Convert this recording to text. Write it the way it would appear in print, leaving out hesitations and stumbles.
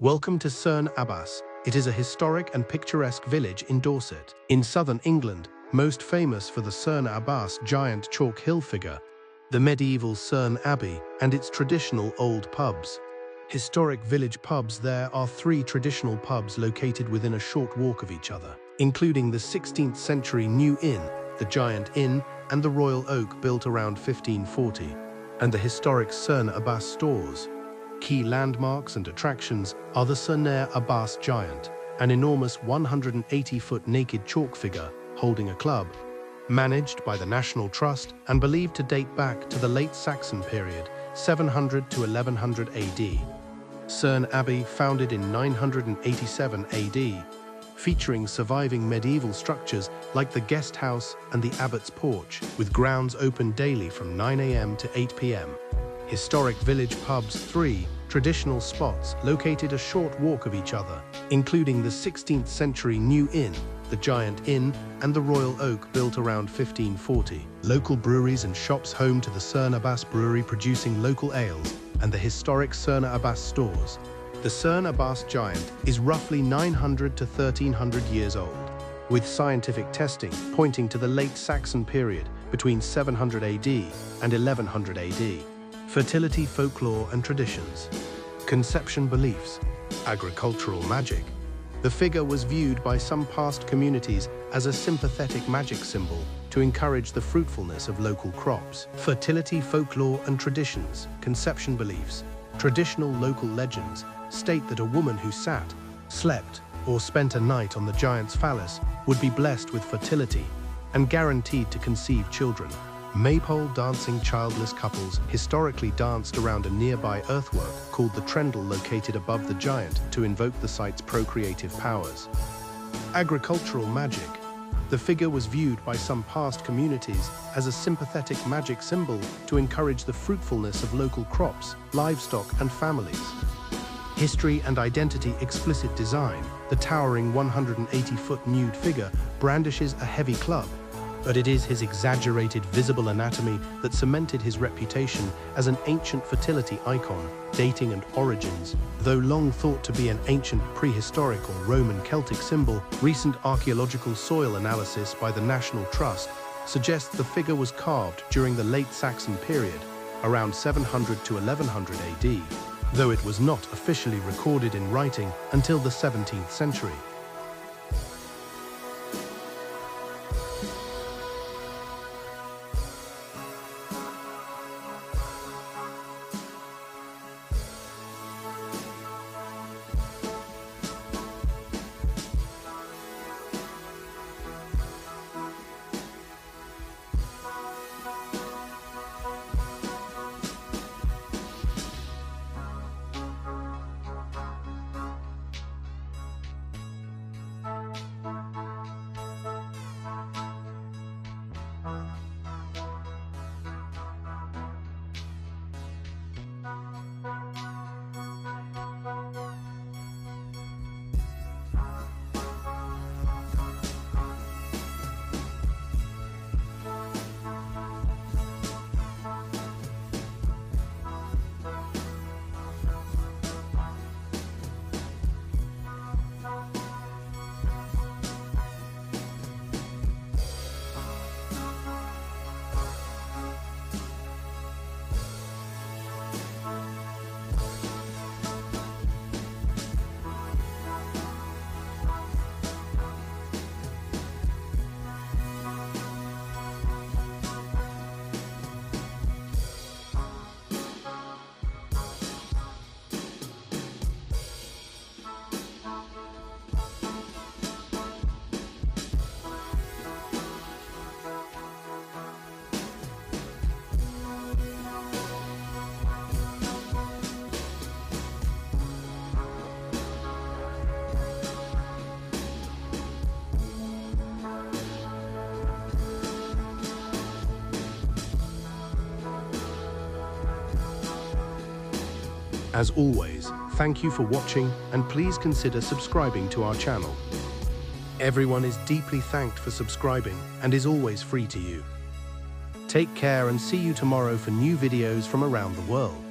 Welcome to Cerne Abbas. It is a historic and picturesque village in Dorset, in southern England, most famous for the Cerne Abbas Giant chalk hill figure, the medieval Cerne Abbey, and its traditional old pubs. Historic village pubs. There are 3 traditional pubs located within a short walk of each other, including the 16th century New Inn, the Giant Inn, and the Royal Oak built around 1540, and the historic Cerne Abbas stores. Key landmarks and attractions are the Cerne Abbas Giant, an enormous 180-foot naked chalk figure holding a club, managed by the National Trust and believed to date back to the late Saxon period, 700 to 1100 AD. Cerne Abbey, founded in 987 AD, featuring surviving medieval structures like the guest house and the abbot's porch, with grounds open daily from 9 AM to 8 PM. Historic village pubs. 3 traditional spots located a short walk of each other, including the 16th century New Inn, the Giant Inn, and the Royal Oak built around 1540. Local breweries and shops home to the Cerne Abbas Brewery producing local ales, and the historic Cerne Abbas stores. The Cerne Abbas Giant is roughly 900 to 1300 years old, with scientific testing pointing to the late Saxon period between 700 AD and 1100 AD. Fertility, folklore and traditions. Conception beliefs. Agricultural magic. The figure was viewed by some past communities as a sympathetic magic symbol to encourage the fruitfulness of local crops. Fertility, folklore and traditions. Conception beliefs. Traditional local legends state that a woman who sat, slept, or spent a night on the giant's phallus would be blessed with fertility and guaranteed to conceive children. Maypole dancing childless couples historically danced around a nearby earthwork called the Trendle located above the giant to invoke the site's procreative powers. Agricultural magic. The figure was viewed by some past communities as a sympathetic magic symbol to encourage the fruitfulness of local crops, livestock and families. History and identity-explicit design. The towering 180-foot nude figure brandishes a heavy club, but it is his exaggerated visible anatomy that cemented his reputation as an ancient fertility icon, dating and origins. Though long thought to be an ancient prehistoric or Roman Celtic symbol, recent archaeological soil analysis by the National Trust suggests the figure was carved during the late Saxon period, around 700 to 1100 AD, though it was not officially recorded in writing until the 17th century. As always, thank you for watching and please consider subscribing to our channel. Everyone is deeply thanked for subscribing and is always free to you. Take care and see you tomorrow for new videos from around the world.